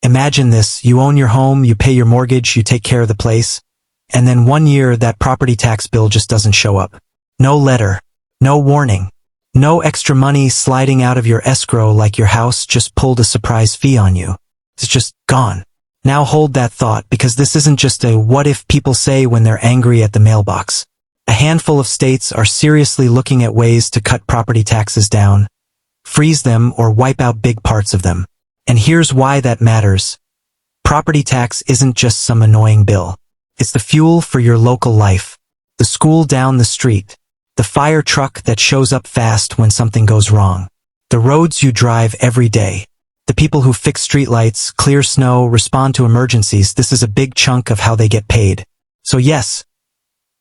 Imagine this, you own your home, you pay your mortgage, you take care of the place, and then one year that property tax bill just doesn't show up. No letter, no warning, no extra money sliding out of your escrow like your house just pulled a surprise fee on you. It's just gone. Now hold that thought, because this isn't just a what if people say when they're angry at the mailbox. A handful of states are seriously looking at ways to cut property taxes down, freeze them, or wipe out big parts of them. And here's why that matters. Property tax isn't just some annoying bill. It's the fuel for your local life. The school down the street. The fire truck that shows up fast when something goes wrong. The roads you drive every day. The people who fix streetlights, clear snow, respond to emergencies. This is a big chunk of how they get paid. So yes,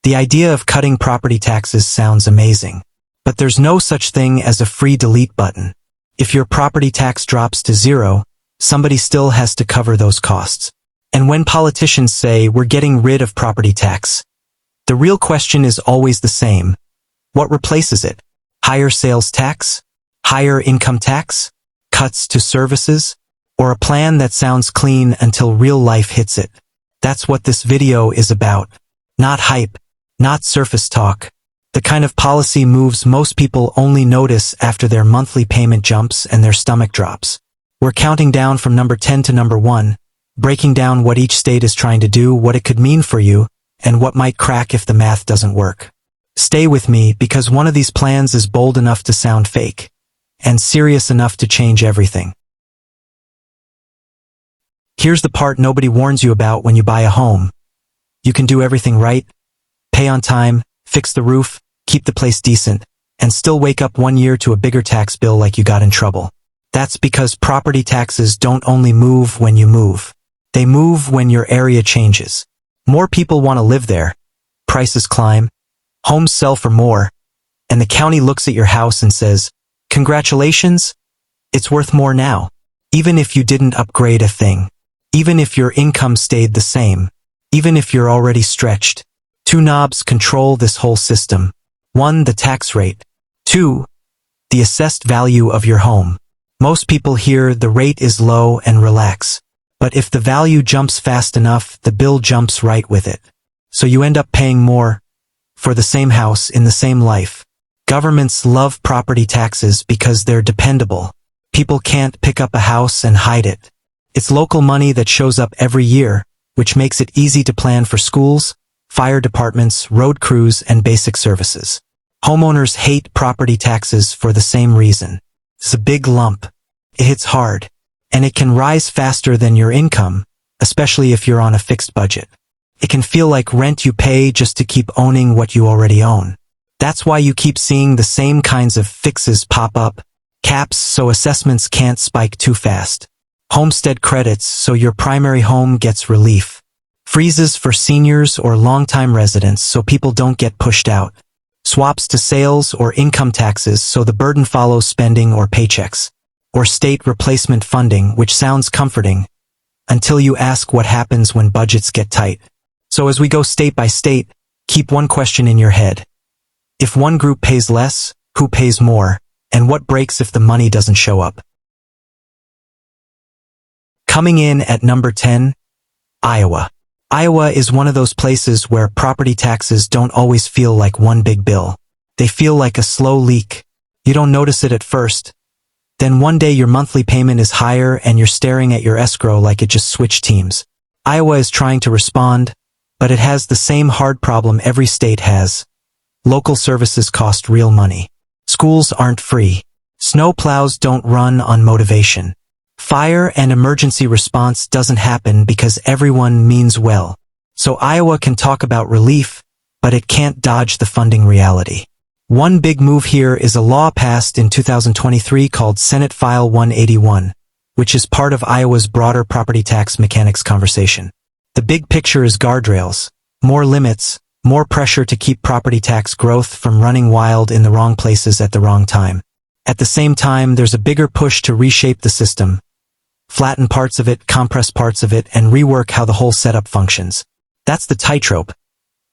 the idea of cutting property taxes sounds amazing. But there's no such thing as a free delete button. If your property tax drops to zero, somebody still has to cover those costs. And when politicians say we're getting rid of property tax, the real question is always the same. What replaces it? Higher sales tax? Higher income tax? Cuts to services? Or a plan that sounds clean until real life hits it? That's what this video is about. Not hype, not surface talk. The kind of policy moves most people only notice after their monthly payment jumps and their stomach drops. We're counting down from number 10 to number 1, breaking down what each state is trying to do, what it could mean for you, and what might crack if the math doesn't work. Stay with me, because one of these plans is bold enough to sound fake, and serious enough to change everything. Here's the part nobody warns you about when you buy a home. You can do everything right, pay on time, fix the roof, keep the place decent, and still wake up one year to a bigger tax bill like you got in trouble. That's because property taxes don't only move when you move. They move when your area changes. More people want to live there. Prices climb. Homes sell for more. And the county looks at your house and says, "Congratulations, it's worth more now." Even if you didn't upgrade a thing. Even if your income stayed the same. Even if you're already stretched. Two knobs control this whole system. 1, the tax rate. 2, the assessed value of your home. Most people hear the rate is low and relax. But if the value jumps fast enough, the bill jumps right with it. So you end up paying more for the same house in the same life. Governments love property taxes because they're dependable. People can't pick up a house and hide it. It's local money that shows up every year, which makes it easy to plan for schools, fire departments, road crews, and basic services. Homeowners hate property taxes for the same reason. It's a big lump. It hits hard. And it can rise faster than your income, especially if you're on a fixed budget. It can feel like rent you pay just to keep owning what you already own. That's why you keep seeing the same kinds of fixes pop up. Caps so assessments can't spike too fast. Homestead credits so your primary home gets relief. Freezes for seniors or longtime residents so people don't get pushed out. Swaps to sales or income taxes so the burden follows spending or paychecks. Or state replacement funding, which sounds comforting, until you ask what happens when budgets get tight. So as we go state by state, keep one question in your head. If one group pays less, who pays more? And what breaks if the money doesn't show up? Coming in at number 10, Iowa. Iowa is one of those places where property taxes don't always feel like one big bill. They feel like a slow leak. You don't notice it at first. Then one day your monthly payment is higher and you're staring at your escrow like it just switched teams. Iowa is trying to respond, but it has the same hard problem every state has. Local services cost real money. Schools aren't free. Snow plows don't run on motivation. Fire and emergency response doesn't happen because everyone means well. So Iowa can talk about relief, but it can't dodge the funding reality. One big move here is a law passed in 2023 called Senate File 181, which is part of Iowa's broader property tax mechanics conversation. The big picture is guardrails, more limits, more pressure to keep property tax growth from running wild in the wrong places at the wrong time. At the same time, there's a bigger push to reshape the system, flatten parts of it, compress parts of it, and rework how the whole setup functions. That's the tightrope.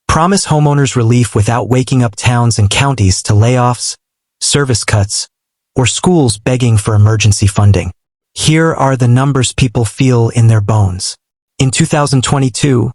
Promise homeowners relief without waking up towns and counties to layoffs, service cuts, or schools begging for emergency funding. Here are the numbers people feel in their bones. In 2022,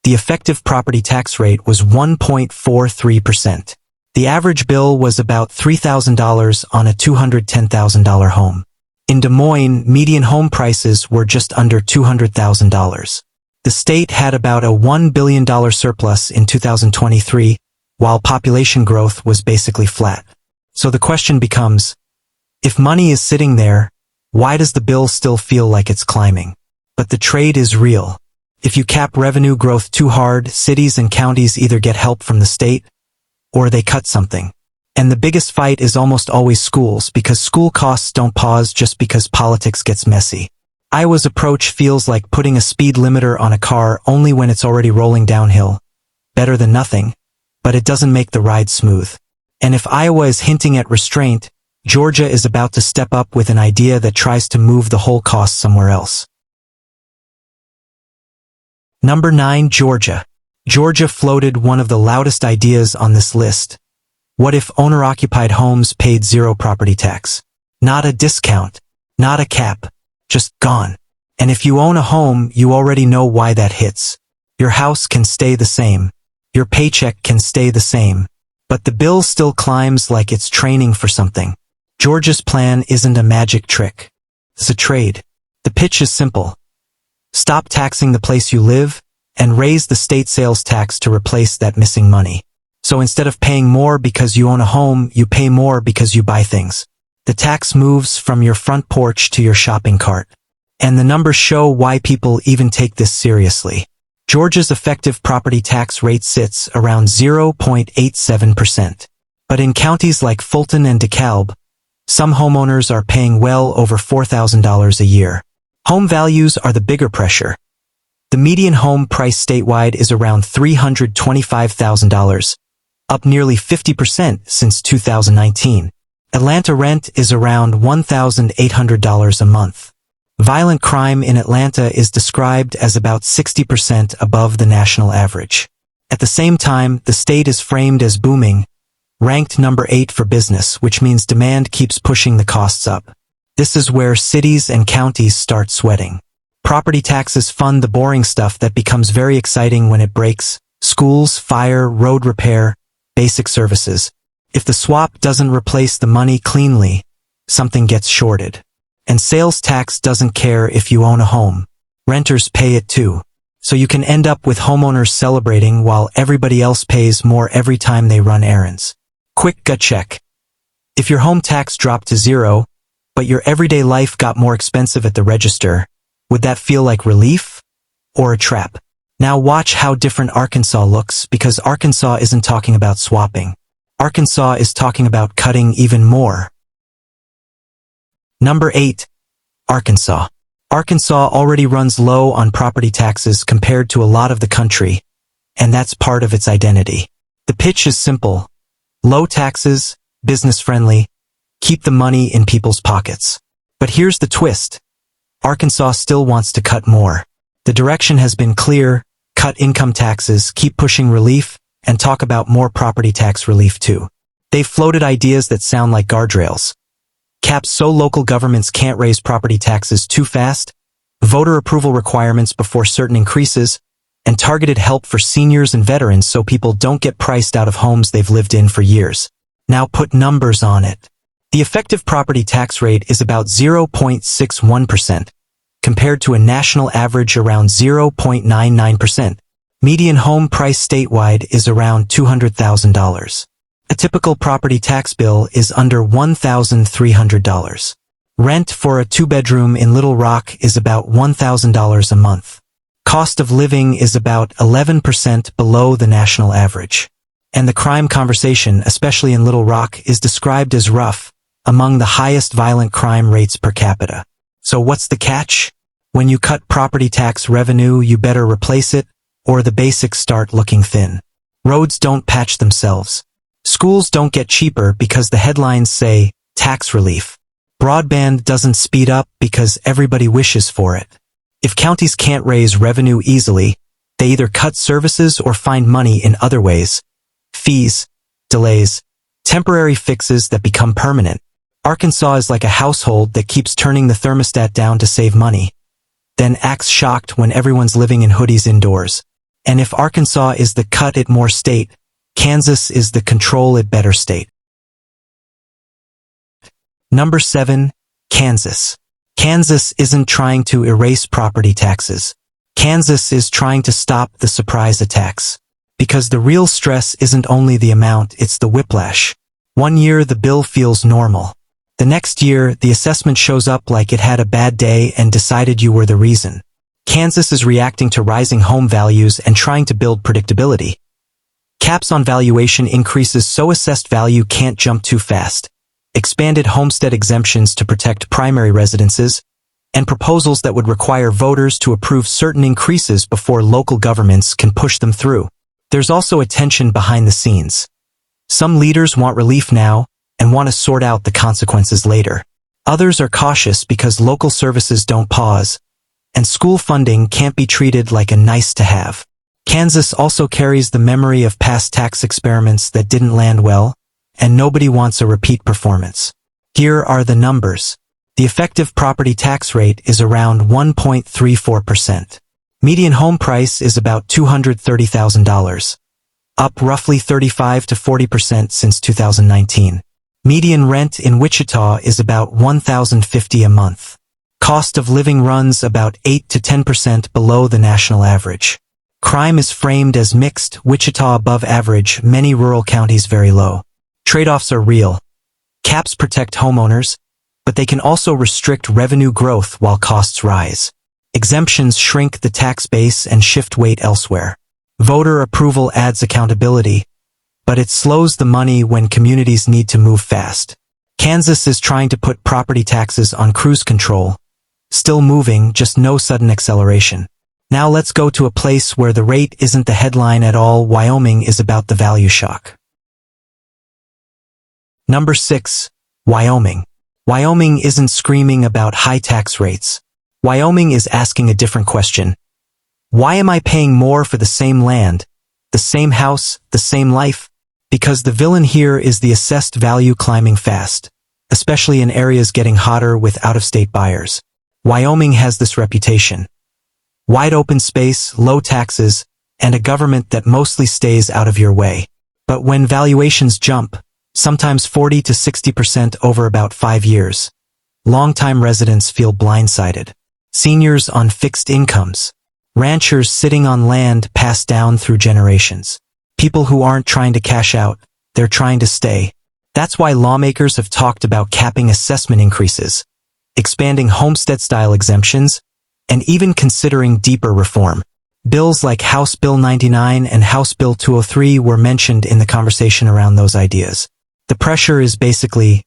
the effective property tax rate was 1.43%. The average bill was about $3,000 on a $210,000 home. In Des Moines, median home prices were just under $200,000. The state had about a $1 billion surplus in 2023, while population growth was basically flat. So the question becomes, if money is sitting there, why does the bill still feel like it's climbing? But the trade is real. If you cap revenue growth too hard, cities and counties either get help from the state, or they cut something. And the biggest fight is almost always schools, because school costs don't pause just because politics gets messy. Iowa's approach feels like putting a speed limiter on a car only when it's already rolling downhill. Better than nothing, but it doesn't make the ride smooth. And if Iowa is hinting at restraint, Georgia is about to step up with an idea that tries to move the whole cost somewhere else. Number 9, Georgia. Georgia floated one of the loudest ideas on this list. What if owner-occupied homes paid zero property tax? Not a discount, not a cap, just gone. And if you own a home, you already know why that hits. Your house can stay the same. Your paycheck can stay the same. But the bill still climbs like it's training for something. Georgia's plan isn't a magic trick. It's a trade. The pitch is simple. Stop taxing the place you live, and raise the state sales tax to replace that missing money. So instead of paying more because you own a home, you pay more because you buy things. The tax moves from your front porch to your shopping cart. And the numbers show why people even take this seriously. Georgia's effective property tax rate sits around 0.87%. But in counties like Fulton and DeKalb, some homeowners are paying well over $4,000 a year. Home values are the bigger pressure. The median home price statewide is around $325,000, up nearly 50% since 2019. Atlanta rent is around $1,800 a month. Violent crime in Atlanta is described as about 60% above the national average. At the same time, the state is framed as booming, ranked number 8 for business, which means demand keeps pushing the costs up. This is where cities and counties start sweating. Property taxes fund the boring stuff that becomes very exciting when it breaks: schools, fire, road repair, basic services. If the swap doesn't replace the money cleanly, something gets shorted. And sales tax doesn't care if you own a home. Renters pay it too. So you can end up with homeowners celebrating while everybody else pays more every time they run errands. Quick gut check. If your home tax dropped to 0, but your everyday life got more expensive at the register, would that feel like relief or a trap? Now watch how different Arkansas looks, because Arkansas isn't talking about swapping. Arkansas is talking about cutting even more. Number 8. Arkansas. Arkansas already runs low on property taxes compared to a lot of the country, and that's part of its identity. The pitch is simple. Low taxes, business-friendly, keep the money in people's pockets. But here's the twist. Arkansas still wants to cut more. The direction has been clear: cut income taxes, keep pushing relief, and talk about more property tax relief too. They've floated ideas that sound like guardrails. Caps so local governments can't raise property taxes too fast, voter approval requirements before certain increases, and targeted help for seniors and veterans so people don't get priced out of homes they've lived in for years. Now put numbers on it. The effective property tax rate is about 0.61%, compared to a national average around 0.99%. Median home price statewide is around $200,000. A typical property tax bill is under $1,300. Rent for a 2-bedroom in Little Rock is about $1,000 a month. Cost of living is about 11% below the national average. And the crime conversation, especially in Little Rock, is described as rough, among the highest violent crime rates per capita. So what's the catch? When you cut property tax revenue, you better replace it, or the basics start looking thin. Roads don't patch themselves. Schools don't get cheaper because the headlines say, tax relief. Broadband doesn't speed up because everybody wishes for it. If counties can't raise revenue easily, they either cut services or find money in other ways. Fees, delays, temporary fixes that become permanent. Arkansas is like a household that keeps turning the thermostat down to save money, then acts shocked when everyone's living in hoodies indoors. And if Arkansas is the cut it more state, Kansas is the control it better state. Number 7, Kansas. Kansas isn't trying to erase property taxes. Kansas is trying to stop the surprise attacks. Because the real stress isn't only the amount, it's the whiplash. One year the bill feels normal. The next year, the assessment shows up like it had a bad day and decided you were the reason. Kansas is reacting to rising home values and trying to build predictability. Caps on valuation increases so assessed value can't jump too fast. Expanded homestead exemptions to protect primary residences, and proposals that would require voters to approve certain increases before local governments can push them through. There's also a tension behind the scenes. Some leaders want relief now and want to sort out the consequences later. Others are cautious because local services don't pause, and school funding can't be treated like a nice-to-have. Kansas also carries the memory of past tax experiments that didn't land well, and nobody wants a repeat performance. Here are the numbers. The effective property tax rate is around 1.34%. Median home price is about $230,000, up roughly 35 to 40% since 2019. Median rent in Wichita is about $1,050 a month. Cost of living runs about 8 to 10% below the national average. Crime is framed as mixed, Wichita above average, many rural counties very low. Trade-offs are real. Caps protect homeowners, but they can also restrict revenue growth while costs rise. Exemptions shrink the tax base and shift weight elsewhere. Voter approval adds accountability, but it slows the money when communities need to move fast. Kansas is trying to put property taxes on cruise control. Still moving, just no sudden acceleration. Now let's go to a place where the rate isn't the headline at all. Wyoming is about the value shock. Number 6, Wyoming. Wyoming isn't screaming about high tax rates. Wyoming is asking a different question. Why am I paying more for the same land, the same house, the same life? Because the villain here is the assessed value climbing fast, especially in areas getting hotter with out-of-state buyers. Wyoming has this reputation. Wide open space, low taxes, and a government that mostly stays out of your way. But when valuations jump, sometimes 40 to 60% over about 5 years, longtime residents feel blindsided. Seniors on fixed incomes. Ranchers sitting on land passed down through generations. People who aren't trying to cash out, they're trying to stay. That's why lawmakers have talked about capping assessment increases, expanding homestead-style exemptions, and even considering deeper reform. Bills like House Bill 99 and House Bill 203 were mentioned in the conversation around those ideas. The pressure is basically,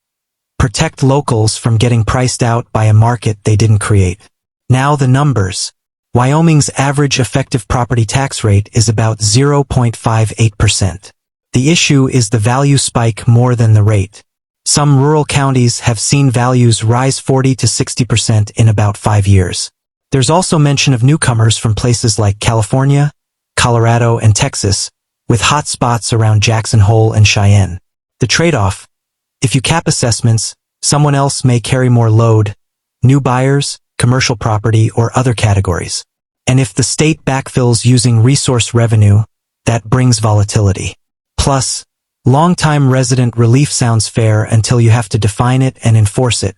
protect locals from getting priced out by a market they didn't create. Now the numbers. Wyoming's average effective property tax rate is about 0.58%. The issue is the value spike more than the rate. Some rural counties have seen values rise 40 to 60% in about 5 years. There's also mention of newcomers from places like California, Colorado, and Texas, with hot spots around Jackson Hole and Cheyenne. The trade-off: if you cap assessments, someone else may carry more load, new buyers, commercial property, or other categories. And if the state backfills using resource revenue, that brings volatility. Plus, long-time resident relief sounds fair until you have to define it and enforce it.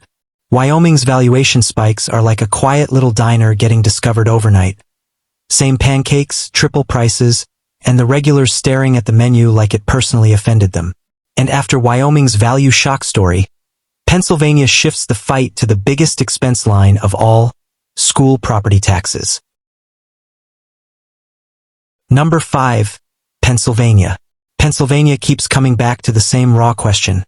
Wyoming's valuation spikes are like a quiet little diner getting discovered overnight. Same pancakes, triple prices, and the regulars staring at the menu like it personally offended them. And after Wyoming's value shock story, Pennsylvania shifts the fight to the biggest expense line of all, school property taxes. Number 5, Pennsylvania. Pennsylvania keeps coming back to the same raw question.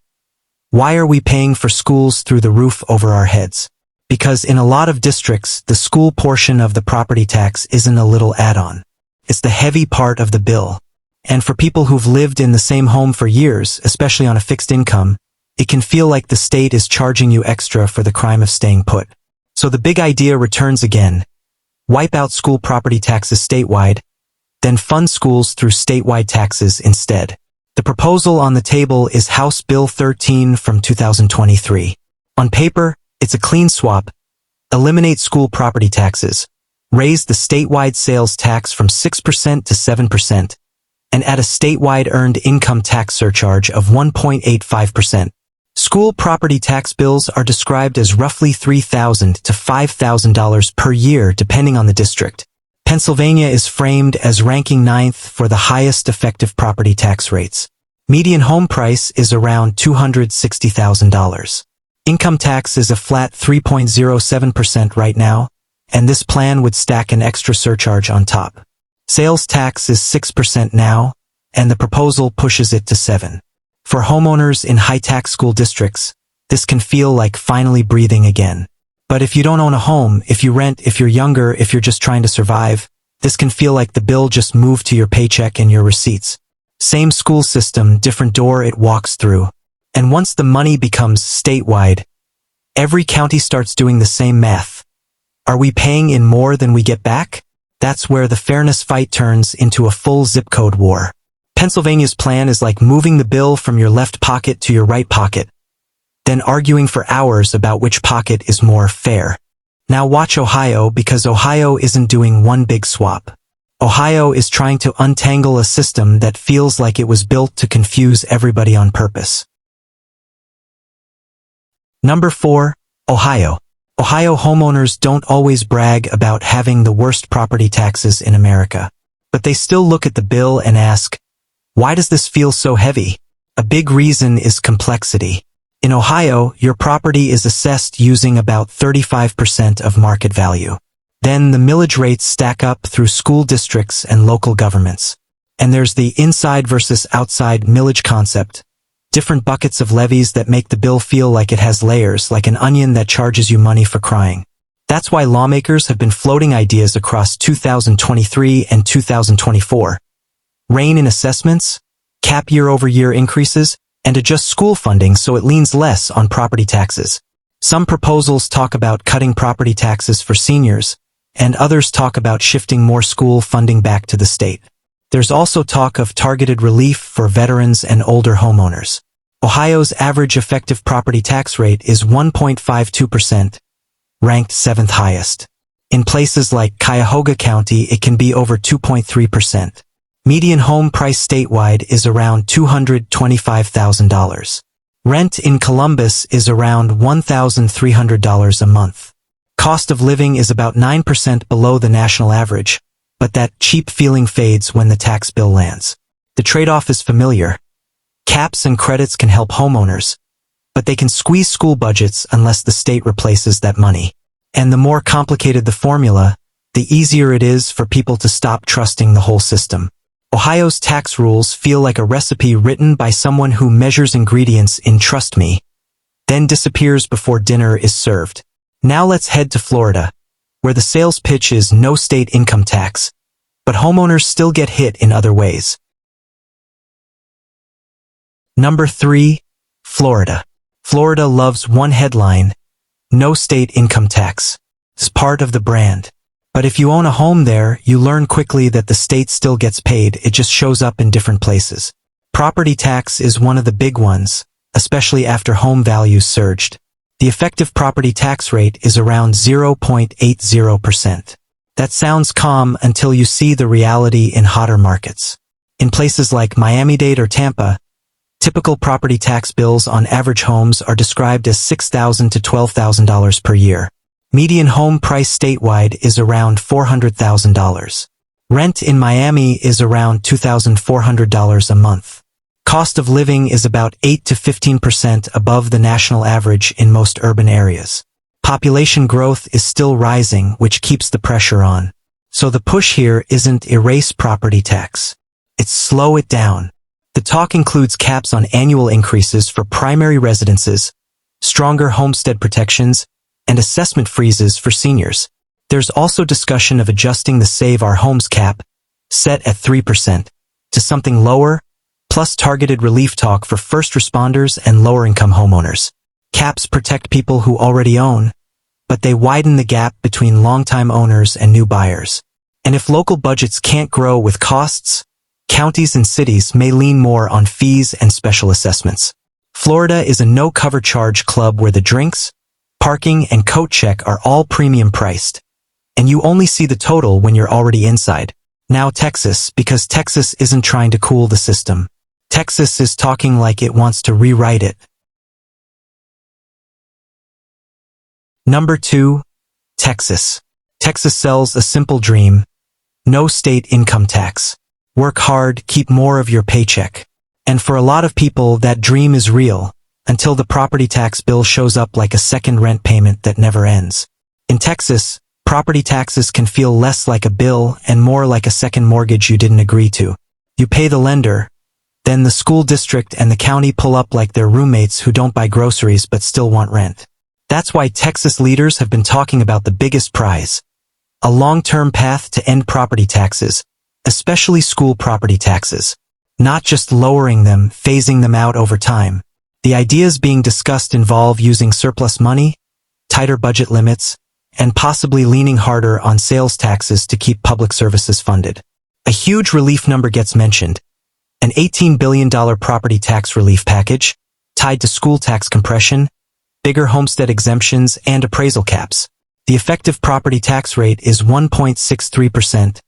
Why are we paying for schools through the roof over our heads? Because in a lot of districts, the school portion of the property tax isn't a little add-on. It's the heavy part of the bill. And for people who've lived in the same home for years, especially on a fixed income, it can feel like the state is charging you extra for the crime of staying put. So the big idea returns again. Wipe out school property taxes statewide, then fund schools through statewide taxes instead. The proposal on the table is House Bill 13 from 2023. On paper, it's a clean swap. Eliminate school property taxes, raise the statewide sales tax from 6% to 7%, and add a statewide earned income tax surcharge of 1.85%. School property tax bills are described as roughly $3,000 to $5,000 per year depending on the district. Pennsylvania is framed as ranking 9th for the highest effective property tax rates. Median home price is around $260,000. Income tax is a flat 3.07% right now, and this plan would stack an extra surcharge on top. Sales tax is 6% now, and the proposal pushes it to 7%. For homeowners in high-tax school districts, this can feel like finally breathing again. But if you don't own a home, if you rent, if you're younger, if you're just trying to survive, this can feel like the bill just moved to your paycheck and your receipts. Same school system, different door it walks through. And once the money becomes statewide, every county starts doing the same math. Are we paying in more than we get back? That's where the fairness fight turns into a full zip code war. Pennsylvania's plan is like moving the bill from your left pocket to your right pocket, then arguing for hours about which pocket is more fair. Now watch Ohio, because Ohio isn't doing one big swap. Ohio is trying to untangle a system that feels like it was built to confuse everybody on purpose. Number 4, Ohio. Ohio homeowners don't always brag about having the worst property taxes in America, but they still look at the bill and ask, why does this feel so heavy? A big reason is complexity. In Ohio, your property is assessed using about 35% of market value. Then the millage rates stack up through school districts and local governments. And there's the inside versus outside millage concept. Different buckets of levies that make the bill feel like it has layers, like an onion that charges you money for crying. That's why lawmakers have been floating ideas across 2023 and 2024. Rein in assessments, cap year-over-year increases, and adjust school funding so it leans less on property taxes. Some proposals talk about cutting property taxes for seniors, and others talk about shifting more school funding back to the state. There's also talk of targeted relief for veterans and older homeowners. Ohio's average effective property tax rate is 1.52%, ranked 7th highest. In places like Cuyahoga County, it can be over 2.3%. Median home price statewide is around $225,000. Rent in Columbus is around $1,300 a month. Cost of living is about 9% below the national average, but that cheap feeling fades when the tax bill lands. The trade-off is familiar. Caps and credits can help homeowners, but they can squeeze school budgets unless the state replaces that money. And the more complicated the formula, the easier it is for people to stop trusting the whole system. Ohio's tax rules feel like a recipe written by someone who measures ingredients in "trust me," then disappears before dinner is served. Now let's head to Florida, where the sales pitch is no state income tax, but homeowners still get hit in other ways. Number 3, Florida. Florida loves one headline: no state income tax. It's part of the brand. But if you own a home there, you learn quickly that the state still gets paid, it just shows up in different places. Property tax is one of the big ones, especially after home values surged. The effective property tax rate is around 0.80%. That sounds calm until you see the reality in hotter markets. In places like Miami-Dade or Tampa, typical property tax bills on average homes are described as $6,000 to $12,000 per year. Median home price statewide is around $400,000. Rent in Miami is around $2,400 a month. Cost of living is about 8 to 15% above the national average in most urban areas. Population growth is still rising, which keeps the pressure on. So the push here isn't erase property tax. It's slow it down. The talk includes caps on annual increases for primary residences, stronger homestead protections, and assessment freezes for seniors. There's also discussion of adjusting the Save Our Homes cap, set at 3%, to something lower, plus targeted relief talk for first responders and lower-income homeowners. Caps protect people who already own, but they widen the gap between long-time owners and new buyers. And if local budgets can't grow with costs, counties and cities may lean more on fees and special assessments. Florida is a no-cover charge club where the drinks, parking, and coat check are all premium priced. And you only see the total when you're already inside. Now Texas, because Texas isn't trying to cool the system. Texas is talking like it wants to rewrite it. Number 2. Texas. Texas sells a simple dream. No state income tax. Work hard, keep more of your paycheck. And for a lot of people, that dream is real, until the property tax bill shows up like a second rent payment that never ends. In Texas, property taxes can feel less like a bill and more like a second mortgage you didn't agree to. You pay the lender, then the school district and the county pull up like they're roommates who don't buy groceries but still want rent. That's why Texas leaders have been talking about the biggest prize. A long-term path to end property taxes, especially school property taxes. Not just lowering them, phasing them out over time. The ideas being discussed involve using surplus money, tighter budget limits, and possibly leaning harder on sales taxes to keep public services funded. A huge relief number gets mentioned. An $18 billion property tax relief package, tied to school tax compression, bigger homestead exemptions, and appraisal caps. The effective property tax rate is 1.63%,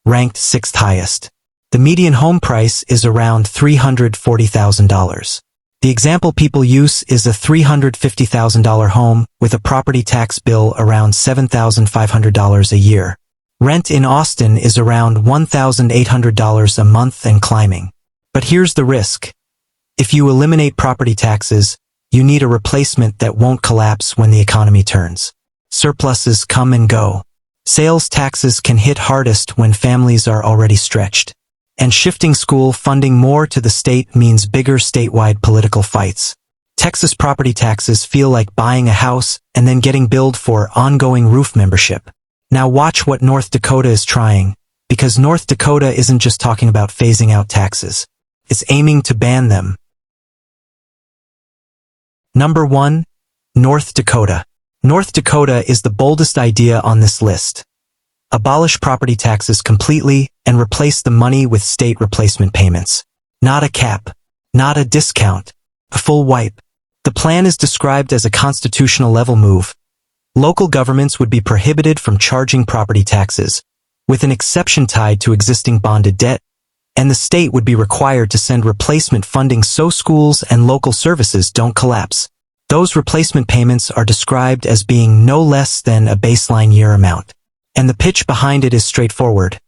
ranked 6th highest. The median home price is around $340,000. The example people use is a $350,000 home with a property tax bill around $7,500 a year. Rent in Austin is around $1,800 a month and climbing. But here's the risk. If you eliminate property taxes, you need a replacement that won't collapse when the economy turns. Surpluses come and go. Sales taxes can hit hardest when families are already stretched. And shifting school funding more to the state means bigger statewide political fights. Texas property taxes feel like buying a house and then getting billed for ongoing roof membership. Now watch what North Dakota is trying, because North Dakota isn't just talking about phasing out taxes. It's aiming to ban them. Number 1. North Dakota. North Dakota is the boldest idea on this list. Abolish property taxes completely and replace the money with state replacement payments. Not a cap. Not a discount. A full wipe. The plan is described as a constitutional level move. Local governments would be prohibited from charging property taxes, with an exception tied to existing bonded debt, and the state would be required to send replacement funding so schools and local services don't collapse. Those replacement payments are described as being no less than a baseline year amount. And the pitch behind it is straightforward.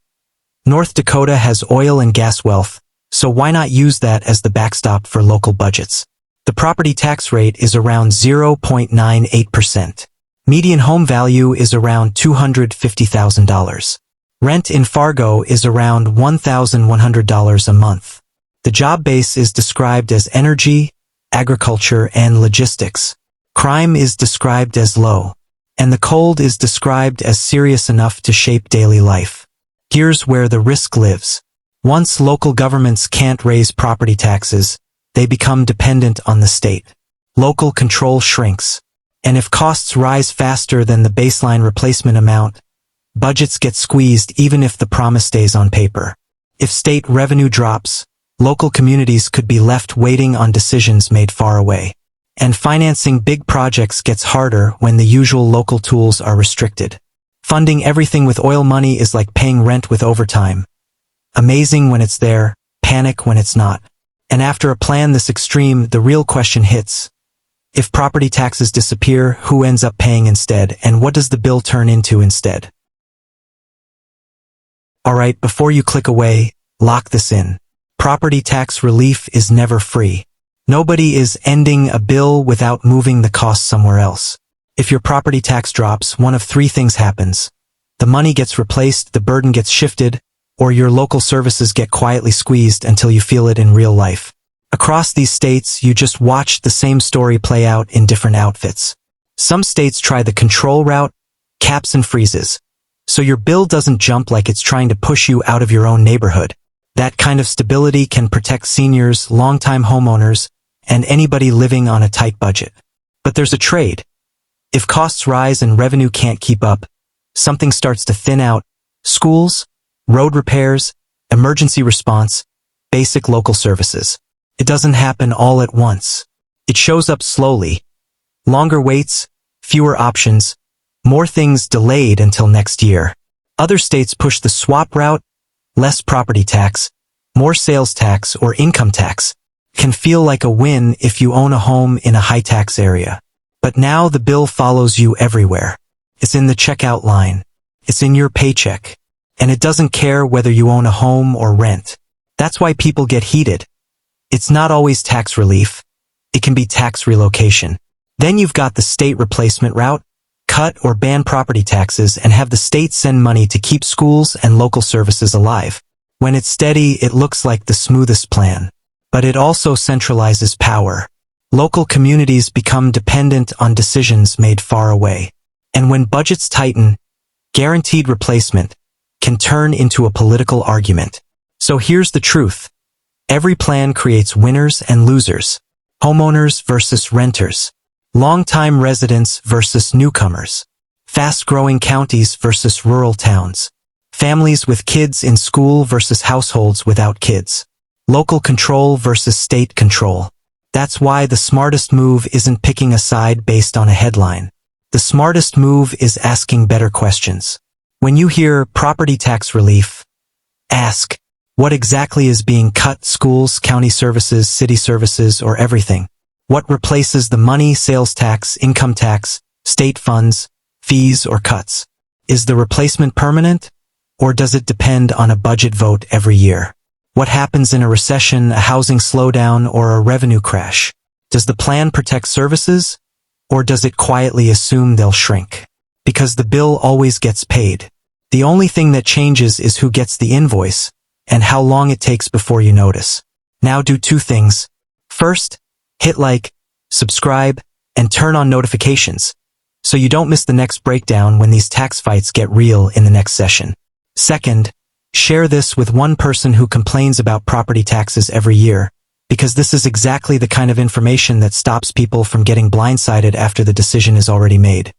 North Dakota has oil and gas wealth, so why not use that as the backstop for local budgets? The property tax rate is around 0.98%. Median home value is around $250,000. Rent in Fargo is around $1,100 a month. The job base is described as energy, agriculture, and logistics. Crime is described as low. And the cold is described as serious enough to shape daily life. Here's where the risk lives. Once local governments can't raise property taxes, they become dependent on the state. Local control shrinks. And if costs rise faster than the baseline replacement amount, budgets get squeezed even if the promise stays on paper. If state revenue drops, local communities could be left waiting on decisions made far away. And financing big projects gets harder when the usual local tools are restricted. Funding everything with oil money is like paying rent with overtime. Amazing when it's there, panic when it's not. And after a plan this extreme, the real question hits. If property taxes disappear, who ends up paying instead, and what does the bill turn into instead? Alright, before you click away, lock this in. Property tax relief is never free. Nobody is ending a bill without moving the cost somewhere else. If your property tax drops, one of three things happens. The money gets replaced, the burden gets shifted, or your local services get quietly squeezed until you feel it in real life. Across these states, you just watch the same story play out in different outfits. Some states try the control route, caps and freezes. So your bill doesn't jump like it's trying to push you out of your own neighborhood. That kind of stability can protect seniors, longtime homeowners, and anybody living on a tight budget. But there's a trade. If costs rise and revenue can't keep up, something starts to thin out. Schools, road repairs, emergency response, basic local services. It doesn't happen all at once. It shows up slowly. Longer waits, fewer options, more things delayed until next year. Other states push the swap route, less property tax, more sales tax or income tax. Can feel like a win if you own a home in a high-tax area. But now the bill follows you everywhere. It's in the checkout line. It's in your paycheck. And it doesn't care whether you own a home or rent. That's why people get heated. It's not always tax relief. It can be tax relocation. Then you've got the state replacement route. Cut or ban property taxes and have the state send money to keep schools and local services alive. When it's steady, it looks like the smoothest plan. But it also centralizes power. Local communities become dependent on decisions made far away. And when budgets tighten, guaranteed replacement can turn into a political argument. So here's the truth. Every plan creates winners and losers. Homeowners versus renters. Long-time residents versus newcomers. Fast-growing counties versus rural towns. Families with kids in school versus households without kids. Local control versus state control. That's why the smartest move isn't picking a side based on a headline. The smartest move is asking better questions. When you hear property tax relief, ask, what exactly is being cut? Schools, county services, city services, or everything? What replaces the money, sales tax, income tax, state funds, fees, or cuts? Is the replacement permanent? Or does it depend on a budget vote every year? What happens in a recession, a housing slowdown, or a revenue crash? Does the plan protect services? Or does it quietly assume they'll shrink? Because the bill always gets paid. The only thing that changes is who gets the invoice and how long it takes before you notice. Now do two things. First, hit like, subscribe, and turn on notifications so you don't miss the next breakdown when these tax fights get real in the next session. Second, share this with one person who complains about property taxes every year, because this is exactly the kind of information that stops people from getting blindsided after the decision is already made.